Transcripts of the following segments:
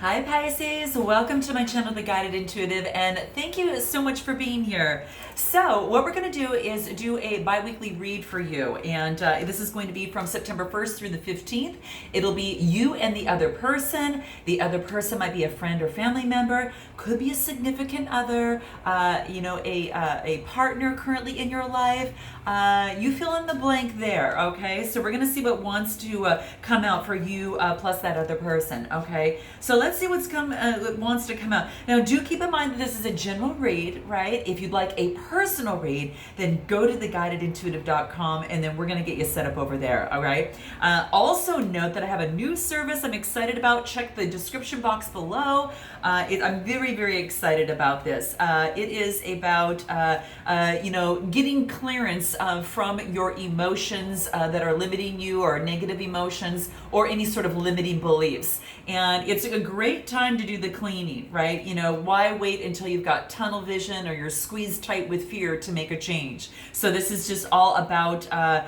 Hi Pisces, welcome to my channel, The Guided Intuitive, and thank you so much for being here. So what we're going to do is do a bi-weekly read for you, and this is going to be from September 1st through the 15th. It'll be you and the other person. The other person might be a friend or family member, could be a significant other, a partner currently in your life. You fill in the blank there, okay? So we're going to see what wants to come out for you plus that other person, okay? So let's see what wants to come out. Now, do keep in mind that this is a general read, right? If you'd like a personal read, then go to theguidedintuitive.com and then we're going to get you set up over there, all right? Also note that I have a new service I'm excited about. Check the description box below. I'm very, very excited about this. It is about, getting clearance from your emotions that are limiting you, or negative emotions, or any sort of limiting beliefs. And it's a great time to do the cleaning, right? Why wait until you've got tunnel vision or you're squeezed tight with fear to make a change? So this is just all about kind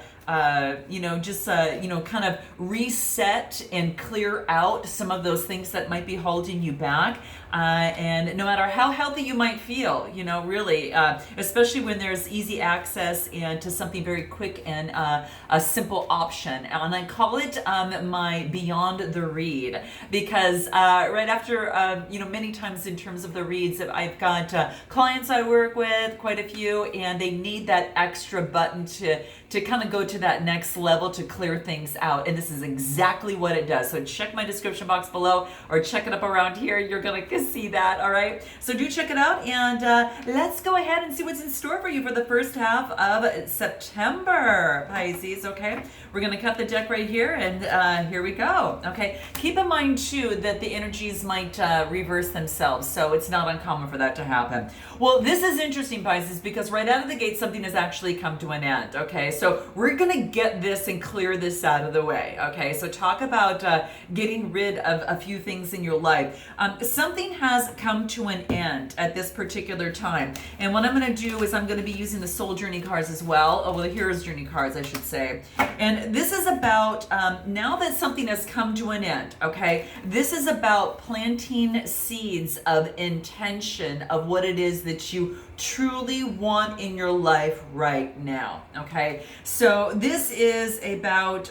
of reset and clear out some of those things that might be holding you back. And no matter how healthy you might feel, really, especially when there's easy access and to something very quick and a simple option. And I call it my Beyond the Read, because right after, many times in terms of the reads, I've got clients I work with, quite a few, and they need that extra button to kind of go to that next level to clear things out. And this is exactly what it does. So check my description box below or check it up around here. You're going to see that, all right? So do check it out, and let's go ahead and see what's in store for you for the first half of September, Pisces, okay? We're going to cut the deck right here, and here we go, okay? Keep in mind, too, that the energies might reverse themselves, so it's not uncommon for that to happen. Well, this is interesting, Pisces, because right out of the gate, something has actually come to an end, okay? So we're going to get this and clear this out of the way, okay? So talk about getting rid of a few things in your life. Something has come to an end at this particular time. And what I'm going to do is I'm going to be using the Soul Journey cards as well. Oh, well, the Hero's Journey cards, I should say. And this is about, now that something has come to an end, okay? This is about planting seeds of intention of what it is that you truly want in your life right now, okay? So this is about,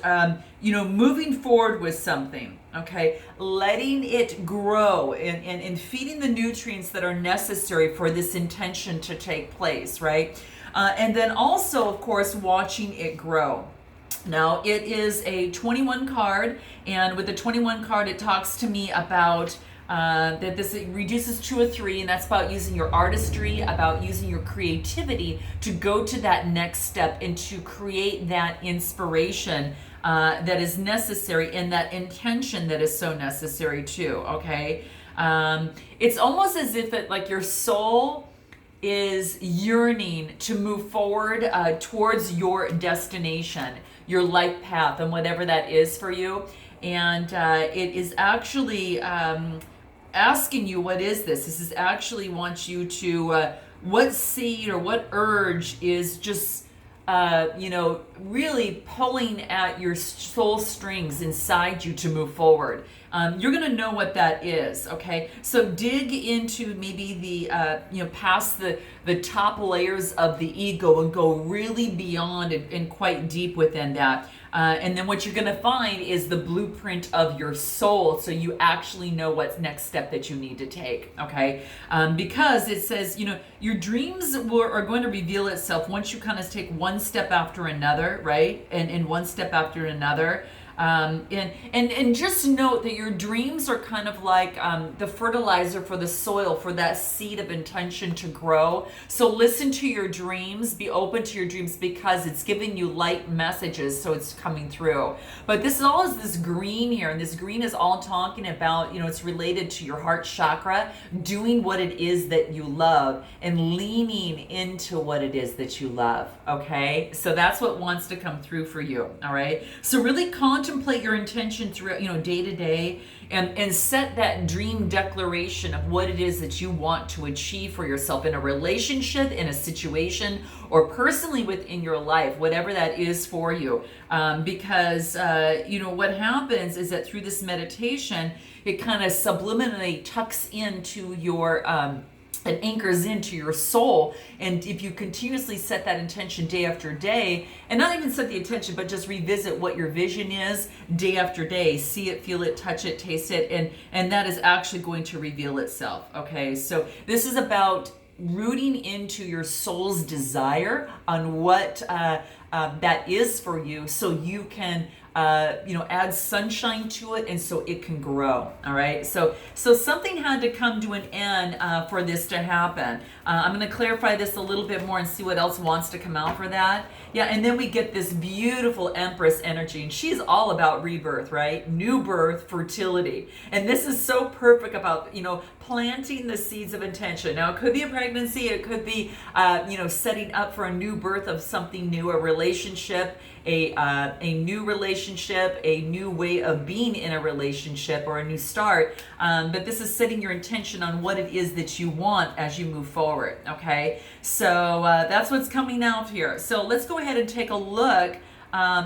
moving forward with something, okay? Letting it grow and feeding the nutrients that are necessary for this intention to take place, right? And then also, of course, watching it grow. Now, it is a 21 card, and with the 21 card, it talks to me about that this reduces to a 3, and that's about using your artistry, about using your creativity to go to that next step and to create that inspiration that is necessary, and that intention that is so necessary too, okay? It's almost as if your soul is yearning to move forward towards your destination, your life path, and whatever that is for you. And it is actually asking you, what is this? This is actually wants you to, what seed or what urge is just, really pulling at your soul strings inside you to move forward. You're going to know what that is, okay? So dig into maybe the, past the top layers of the ego and go really beyond and quite deep within that. And then what you're going to find is the blueprint of your soul, so you actually know what's next step that you need to take, okay? Because it says, your dreams are going to reveal itself once you kind of take one step after another, right? And one step after another. And just note that your dreams are kind of like the fertilizer for the soil, for that seed of intention to grow. So listen to your dreams, be open to your dreams, because it's giving you light messages, so it's coming through. But this is this green here, and this green is all talking about, it's related to your heart chakra, doing what it is that you love and leaning into what it is that you love, okay? So that's what wants to come through for you, all right? So really contemplate contemplate your intention throughout, day to day, and set that dream declaration of what it is that you want to achieve for yourself in a relationship, in a situation, or personally within your life, whatever that is for you. Because what happens is that through this meditation, it kind of subliminally tucks into your it anchors into your soul. And if you continuously set that intention day after day, and not even set the intention, but just revisit what your vision is day after day, see it, feel it, touch it, taste it, and that is actually going to reveal itself. Okay, so this is about rooting into your soul's desire on what that is for you, so you can add sunshine to it, and so it can grow. All right, so something had to come to an end for this to happen. I'm going to clarify this a little bit more and see what else wants to come out for that. Yeah, and then we get this beautiful Empress energy, and she's all about rebirth, right? New birth, fertility. And this is so perfect about, planting the seeds of intention. Now, it could be a pregnancy, it could be, setting up for a new birth of something new, a relationship, a new relationship, a new way of being in a relationship, or a new start. But this is setting your intention on what it is that you want as you move forward. Okay, so that's what's coming out here. So let's go ahead and take a look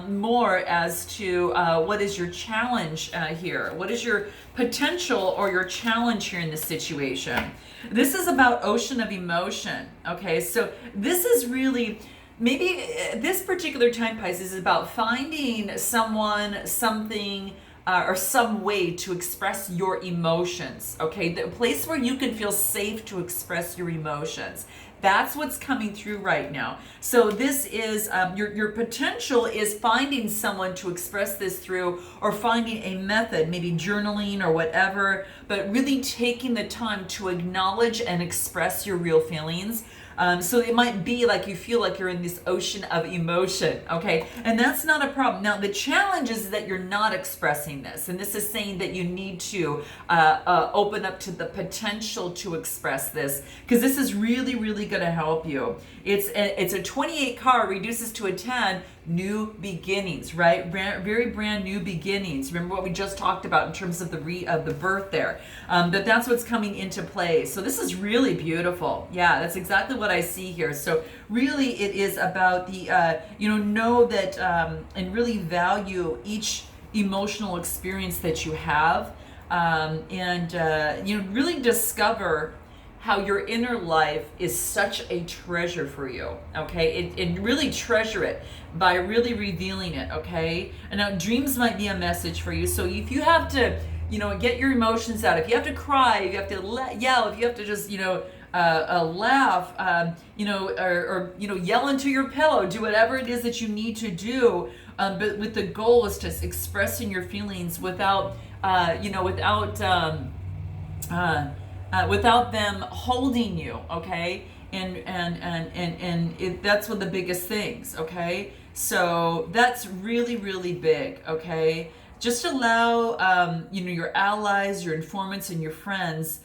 more as to what is your challenge here. What is your potential or your challenge here in this situation? This is about ocean of emotion. Okay, so this is really, maybe this particular time, Pisces, is about finding someone, something, or some way to express your emotions. Okay, the place where you can feel safe to express your emotions. That's what's coming through right now. So this is your potential is finding someone to express this through, or finding a method, maybe journaling or whatever, but really taking the time to acknowledge and express your real feelings. So it might be like you feel like you're in this ocean of emotion, okay? And that's not a problem. Now, the challenge is that you're not expressing this. And this is saying that you need to open up to the potential to express this, because this is really, really going to help you. It's a 28 card, reduces to a 10, new beginnings, right? Very brand new beginnings. Remember what we just talked about in terms of the birth there. But that's what's coming into play. So this is really beautiful. Yeah, that's exactly what I see here. So really it is about the, know that and really value each emotional experience that you have, and really discover how your inner life is such a treasure for you, okay? And really treasure it by really revealing it, okay? And now dreams might be a message for you. So if you have to, get your emotions out, if you have to cry, if you have to yell, if you have to just, laugh, or yell into your pillow, do whatever it is that you need to do, but with the goal is to expressing your feelings without them holding you, okay? And that's one of the biggest things, okay? So that's really, really big, okay? Just allow, your allies, your informants, and your friends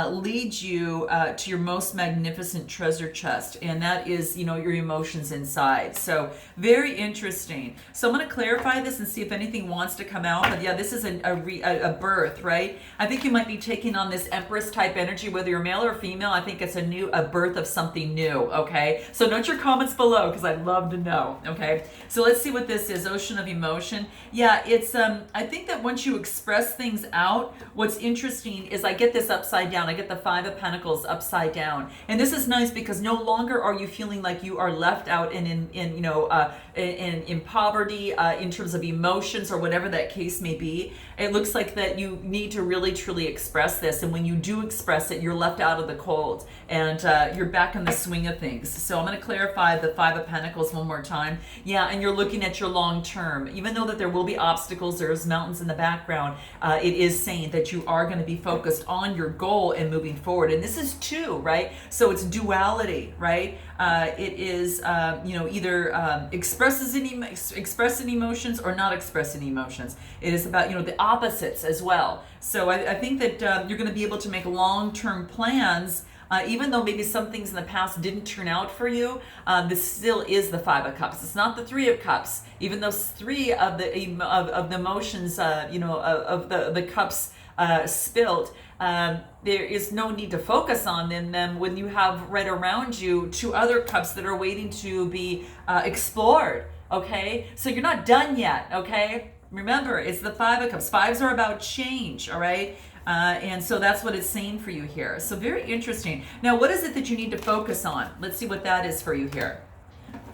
lead you to your most magnificent treasure chest, and that is, your emotions inside. So very interesting. So I'm going to clarify this and see if anything wants to come out. But yeah, this is a birth, right? I think you might be taking on this Empress type energy, whether you're male or female. I think it's a birth of something new. Okay, so note your comments below, because I'd love to know. Okay, so let's see what this is. Ocean of emotion. Yeah, it's I think that once you express things out, what's interesting is I get this upside down. I get the Five of Pentacles upside down, and this is nice because no longer are you feeling like you are left out and in poverty in terms of emotions or whatever that case may be. It looks like that you need to really truly express this, and when you do express it, you're left out of the cold, and you're back in the swing of things. So I'm going to clarify the Five of Pentacles one more time. Yeah, and you're looking at your long term. Even though that there will be obstacles, there's mountains in the background, it is saying that you are going to be focused on your goal and moving forward. And this is two, right? So it's duality, right? It is, either expressing emotions or not expressing emotions. It is about, the opposites as well. So I think that you're going to be able to make long-term plans Even though maybe some things in the past didn't turn out for you, this still is the Five of Cups. It's not the Three of Cups. Even though three of the emotions, of the cups spilt, there is no need to focus on them when you have right around you two other cups that are waiting to be explored. Okay, so you're not done yet. Okay, remember, it's the Five of Cups. Fives are about change. All right. And so that's what it's saying for you here. So very interesting. Now, what is it that you need to focus on? Let's see what that is for you here.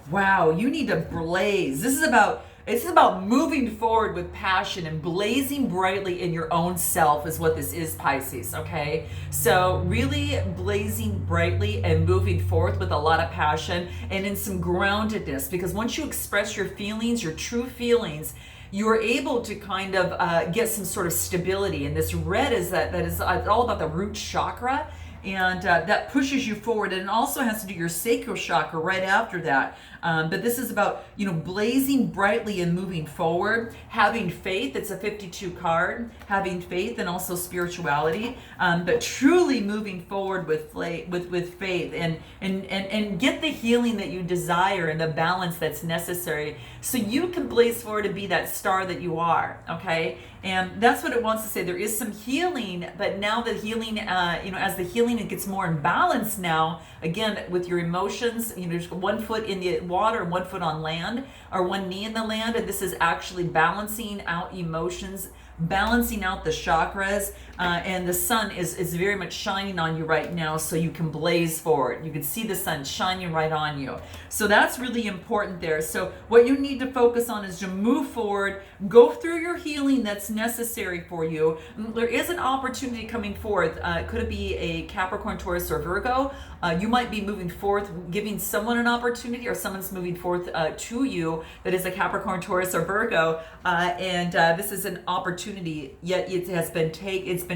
Wow, you need to blaze. This is about moving forward with passion and blazing brightly in your own self is what this is, Pisces, okay? So really blazing brightly and moving forth with a lot of passion and in some groundedness, because once you express your feelings, your true feelings, you are able to kind of get some sort of stability. And this red is that is all about the root chakra, and that pushes you forward. And it also has to do your sacral chakra right after that. But this is about, blazing brightly and moving forward, having faith. It's a 52 card, having faith and also spirituality, but truly moving forward with faith and get the healing that you desire and the balance that's necessary so you can blaze forward and be that star that you are, okay? And that's what it wants to say. There is some healing, but now the healing, as the healing it gets more in balance now, again, with your emotions, there's 1 foot in the water, 1 foot on land, or 1 knee in the land, and this is actually balancing out emotions, balancing out the chakras, and the sun is very much shining on you right now, so you can blaze forward. You can see the sun shining right on you. So that's really important there. So what you need to focus on is to move forward, go through your healing that's necessary for you. There is an opportunity coming forth. Could it be a Capricorn, Taurus, or Virgo? You might be moving forth, giving someone an opportunity, or someone's moving forth to you that is a Capricorn, Taurus, or Virgo, and this is an opportunity. Yet it's been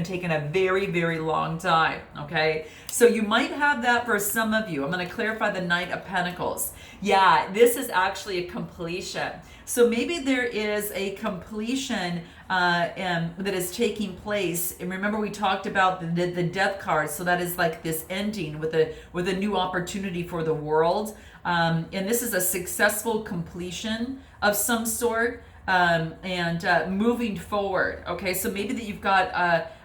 taken a very, very long time. Okay, so you might have that for some of you. I'm going to clarify the Knight of Pentacles. Yeah, this is actually a completion. So maybe there is a completion that is taking place. And remember, we talked about the Death card. So that is like this ending with a new opportunity for the world. And this is a successful completion of some sort, and moving forward. Okay, so maybe that you've got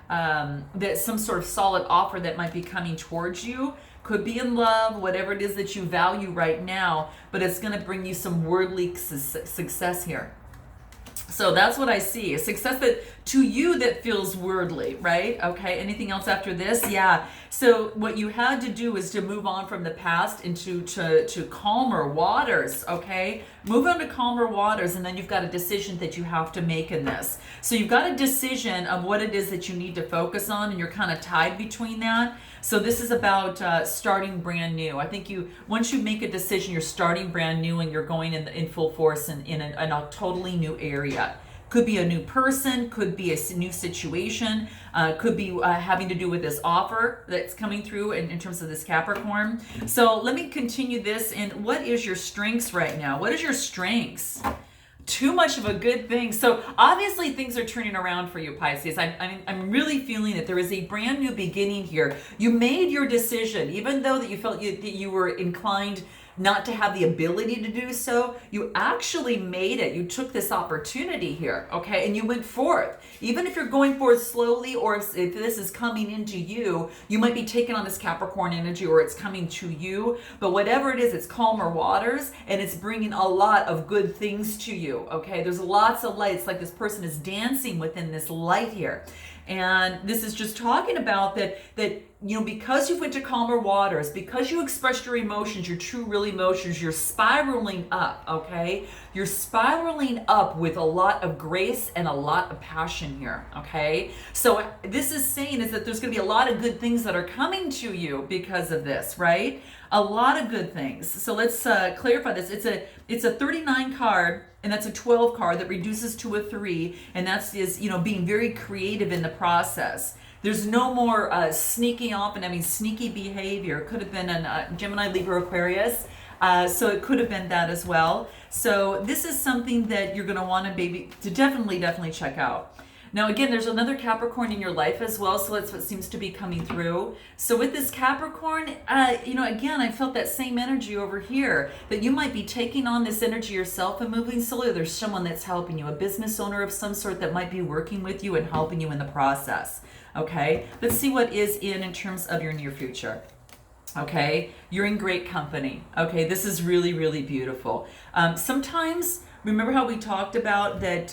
that some sort of solid offer that might be coming towards you. Could be in love, whatever it is that you value right now, but it's going to bring you some worldly success here. So that's what I see. A success that to you that feels worldly, right? Okay, anything else after this? Yeah. So what you had to do is to move on from the past into to calmer waters, okay? Move on to calmer waters, and then you've got a decision that you have to make in this. So you've got a decision of what it is that you need to focus on, and you're kind of tied between that. So this is about starting brand new. I think once you make a decision, you're starting brand new and you're going in full force in a totally new area. Could be a new person, could be a new situation, could be having to do with this offer that's coming through in terms of this Capricorn. So let me continue this. And what is your strengths right now? What is your strengths? Too much of a good thing. So obviously things are turning around for you, Pisces. I'm really feeling that there is a brand new beginning here. You made your decision, even though that you felt that you were inclined not to have the ability to do so. You actually made it. You took this opportunity here, okay? And you went forth. Even if you're going forth slowly, or if this is coming into you, you might be taking on this Capricorn energy, or it's coming to you. But whatever it is, it's calmer waters, and it's bringing a lot of good things to you, okay? There's lots of light. It's like this person is dancing within this light here. And this is just talking about that because you went to calmer waters, because you expressed your emotions, your true real emotions, you're spiraling up, okay? You're spiraling up with a lot of grace and a lot of passion here, okay? So this is saying is that there's going to be a lot of good things that are coming to you because of this, right? A lot of good things. So let's clarify this. It's a 39 card, and that's a 12 card that reduces to a 3, and that's being very creative in the process. There's no more sneaking off and having sneaky behavior. It could have been a Gemini, Libra, Aquarius. So it could have been that as well. So this is something that you're going to want to definitely check out. Now, again, there's another Capricorn in your life as well, so that's what seems to be coming through. So with this Capricorn, again, I felt that same energy over here, that you might be taking on this energy yourself and moving slowly. There's someone that's helping you, a business owner of some sort that might be working with you and helping you in the process. Okay, let's see what is in terms of your near future. Okay, you're in great company. Okay, this is really, really beautiful. Sometimes, remember how we talked about that,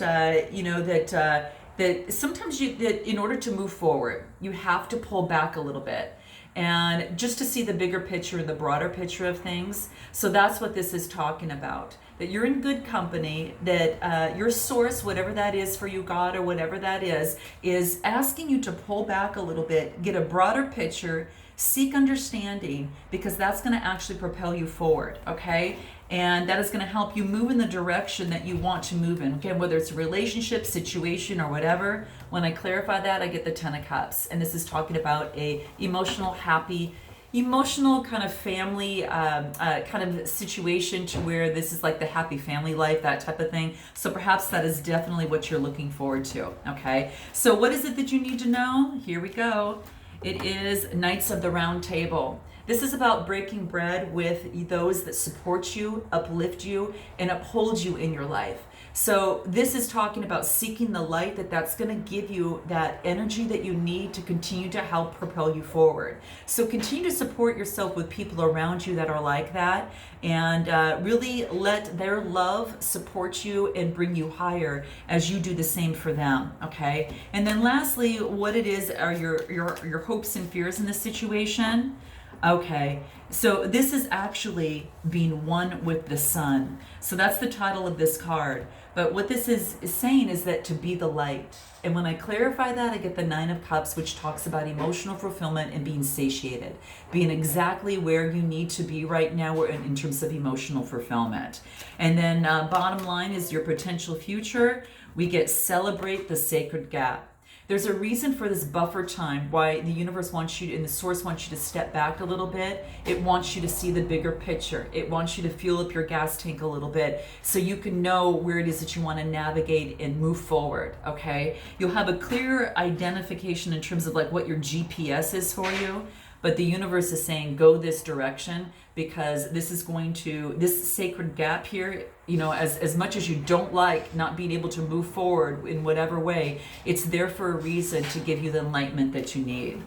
that sometimes that in order to move forward, you have to pull back a little bit. And just to see the bigger picture, the broader picture of things. So that's what this is talking about. That you're in good company, that your source, whatever that is for you, God, or whatever that is asking you to pull back a little bit, get a broader picture, seek understanding, because that's going to actually propel you forward, okay? And that is going to help you move in the direction that you want to move in. Again, whether it's a relationship, situation, or whatever, when I clarify that, I get the Ten of Cups. And this is talking about a emotional, happy, emotional kind of family kind of situation, to where this is like the happy family life, that type of thing. So perhaps that is definitely what you're looking forward to, okay? So what is it that you need to know? Here we go. It is Knights of the Round Table. This is about breaking bread with those that support you, uplift you, and uphold you in your life. So this is talking about seeking the light, that's going to give you that energy that you need to continue to help propel you forward. So continue to support yourself with people around you that are like that, and really let their love support you and bring you higher as you do the same for them, okay? And then lastly, what it is are your hopes and fears in this situation. Okay, so this is actually being one with the sun. So that's the title of this card. But what this is saying is that to be the light. And when I clarify that, I get the Nine of Cups, which talks about emotional fulfillment and being satiated, being exactly where you need to be right now in terms of emotional fulfillment. And then bottom line is your potential future. We get celebrate the sacred gap. There's a reason for this buffer time, why the universe wants you and the source wants you to step back a little bit. It wants you to see the bigger picture. It wants you to fuel up your gas tank a little bit so you can know where it is that you want to navigate and move forward, okay? You'll have a clear identification in terms of like what your GPS is for you, but the universe is saying go this direction, because this is going to, this sacred gap here, as much as you don't like not being able to move forward in whatever way, it's there for a reason to give you the enlightenment that you need.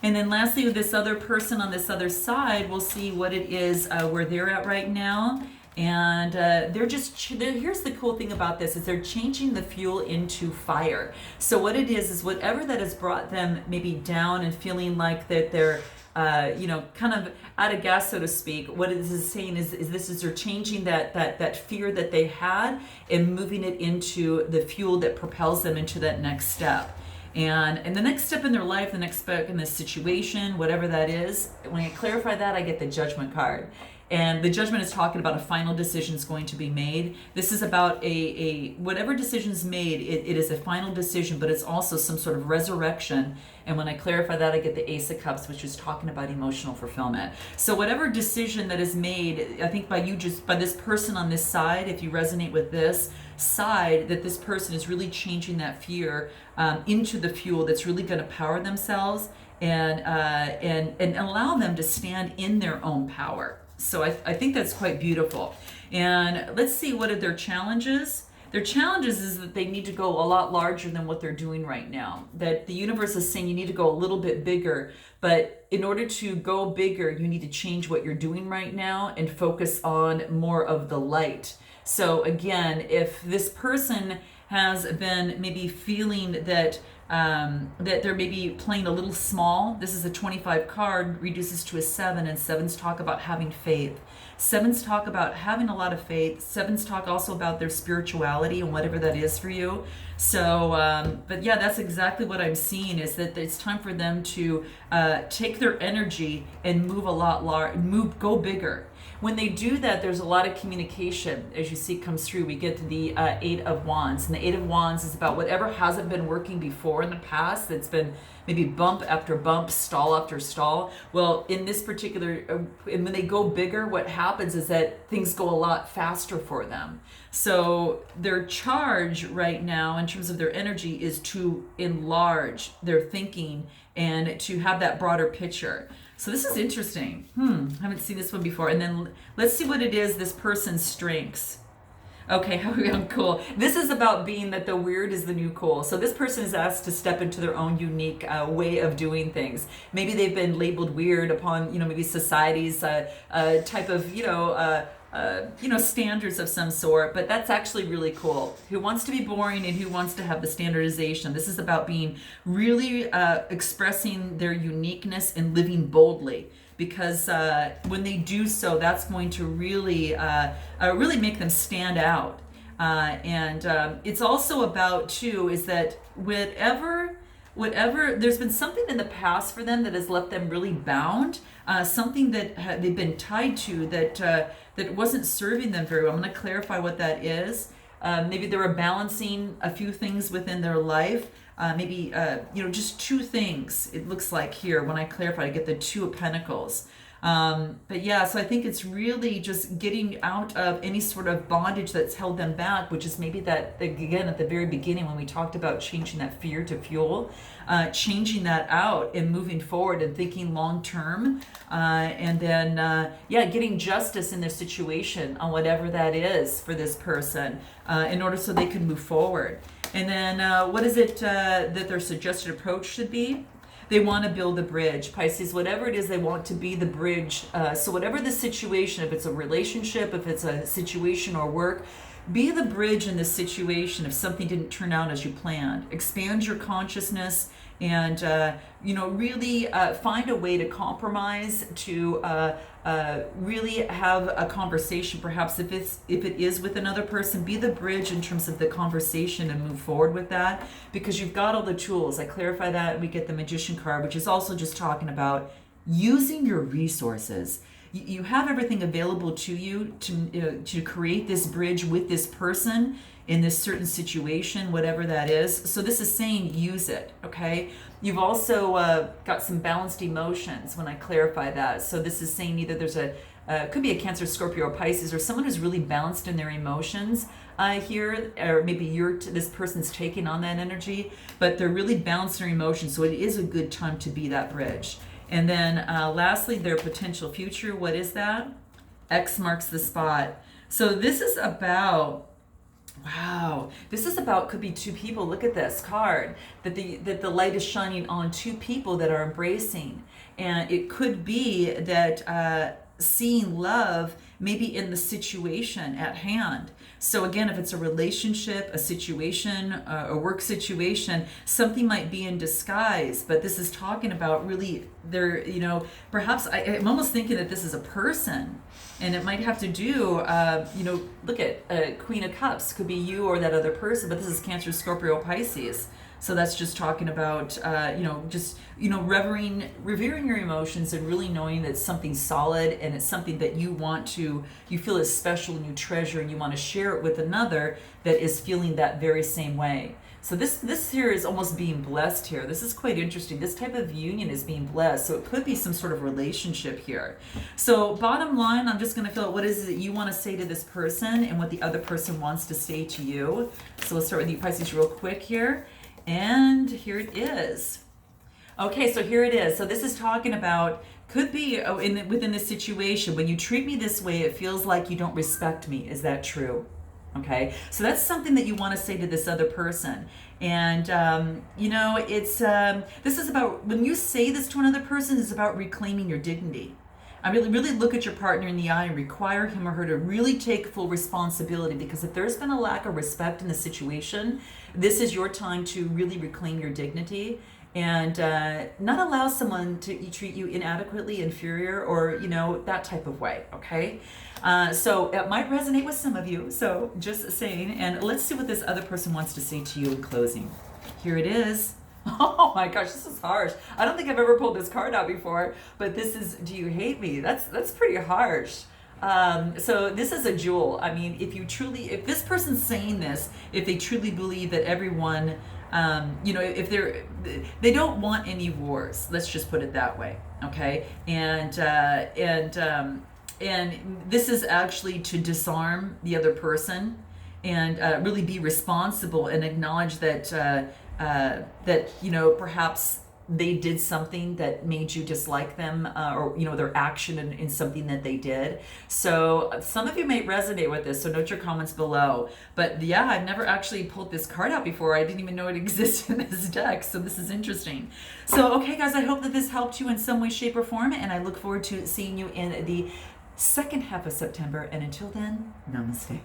And then lastly, with this other person on this other side, we'll see what it is where they're at right now. And here's the cool thing about this is they're changing the fuel into fire. So what it is whatever that has brought them maybe down and feeling like that they're kind of out of gas, so to speak. What it is saying is they're changing that fear that they had and moving it into the fuel that propels them into that next step. And the next step in their life, the next step in this situation, whatever that is, when I clarify that, I get the Judgment card. And the Judgment is talking about a final decision is going to be made. This is about a whatever decision is made, it is a final decision, but it's also some sort of resurrection. And when I clarify that, I get the Ace of Cups, which is talking about emotional fulfillment. So whatever decision that is made, I think by this person on this side, if you resonate with this side, that this person is really changing that fear into the fuel that's really going to power themselves and allow them to stand in their own power. So I think that's quite beautiful. And let's see, what are their challenges? Their challenges is that they need to go a lot larger than what they're doing right now. That the universe is saying you need to go a little bit bigger, but in order to go bigger, you need to change what you're doing right now and focus on more of the light. So again, if this person has been maybe feeling that they're maybe playing a little small. This is a 25 card, reduces to a 7, and 7s talk about having faith. 7s talk about having a lot of faith. 7s talk also about their spirituality and whatever that is for you. So, but yeah, that's exactly what I'm seeing, is that it's time for them to take their energy and move a lot go bigger. When they do that, there's a lot of communication, as you see comes through. We get to the 8 of Wands, and the 8 of Wands is about whatever hasn't been working before in the past, that's been maybe bump after bump, stall after stall. Well, in this particular, and when they go bigger, what happens is that things go a lot faster for them. So their charge right now in in terms of their energy is to enlarge their thinking and to have that broader picture. So this is interesting. Haven't seen this one before. And then let's see what it is, this person's strengths. Okay, cool. This is about being that the weird is the new cool. So this person is asked to step into their own unique way of doing things. Maybe they've been labeled weird upon, maybe society's type of, standards of some sort, but that's actually really cool. Who wants to be boring and who wants to have the standardization? This is about being really expressing their uniqueness and living boldly. Because when they do so, that's going to really make them stand out. And it's also about, too, is that whatever, there's been something in the past for them that has left them really bound, something that they've been tied to that wasn't serving them very well. I'm going to clarify what that is. Maybe they were balancing a few things within their life. Maybe just two things, it looks like here when I clarify, I get the Two of Pentacles. But yeah, so I think it's really just getting out of any sort of bondage that's held them back, which is maybe that, again, at the very beginning when we talked about changing that fear to fuel, changing that out and moving forward and thinking long term, and then getting justice in their situation on whatever that is for this person, in order so they can move forward. And then what is it that their suggested approach should be? They want to build a bridge. Pisces, whatever it is, they want to be the bridge. So whatever the situation, if it's a relationship, if it's a situation or work, be the bridge in this situation if something didn't turn out as you planned. Expand your consciousness and, really find a way to compromise, to really have a conversation. Perhaps if it is with another person, be the bridge in terms of the conversation and move forward with that, because you've got all the tools. I clarify that, and we get the Magician card, which is also just talking about using your resources. You have everything available to you to create this bridge with this person in this certain situation, whatever that is. So this is saying use it, okay? You've also got some balanced emotions when I clarify that. So this is saying either there's could be a Cancer, Scorpio, or Pisces, or someone who's really balanced in their emotions here, or maybe this person's taking on that energy, but they're really balanced in their emotions, so it is a good time to be that bridge. And then lastly, their potential future. What is that? X marks the spot. So this is about, could be two people. Look at this card, that the light is shining on two people that are embracing. And it could be that seeing love maybe in the situation at hand. So again, if it's a relationship, a situation, a work situation, something might be in disguise, but this is talking about really perhaps I'm almost thinking that this is a person, and it might have to do, look at Queen of Cups, could be you or that other person, but this is Cancer, Scorpio, Pisces. So that's just talking about, revering your emotions and really knowing that it's something solid and it's something that you feel is special and you treasure, and you want to share it with another that is feeling that very same way. So this here is almost being blessed here. This is quite interesting. This type of union is being blessed. So it could be some sort of relationship here. So bottom line, I'm just going to feel out what is it that you want to say to this person and what the other person wants to say to you. So let's start with you, Pisces, real quick here. And here it is. Okay, so here it is. So this is talking about, could be within this situation, when you treat me this way, it feels like you don't respect me. Is that true? Okay, so that's something that you want to say to this other person. And, this is about, when you say this to another person, it's about reclaiming your dignity. I really look at your partner in the eye and require him or her to really take full responsibility, because if there's been a lack of respect in the situation, this is your time to really reclaim your dignity and not allow someone to treat you inadequately, inferior, or, that type of way, okay? So it might resonate with some of you, so just saying. And let's see what this other person wants to say to you in closing. Here it is. Oh my gosh, this is harsh. I don't think I've ever pulled this card out before, but this is, do you hate me? That's pretty harsh. So this is a jewel. I mean, if this person's saying this, if they truly believe that everyone, if they don't want any wars, let's just put it that way. Okay. And this is actually to disarm the other person and really be responsible and acknowledge that that perhaps they did something that made you dislike them, or their action in something that they did. So some of you may resonate with this, so note your comments below. But yeah, I've never actually pulled this card out before. I didn't even know it existed in this deck, so this is interesting. So okay guys, I hope that this helped you in some way, shape, or form, and I look forward to seeing you in the second half of September. And until then, namaste.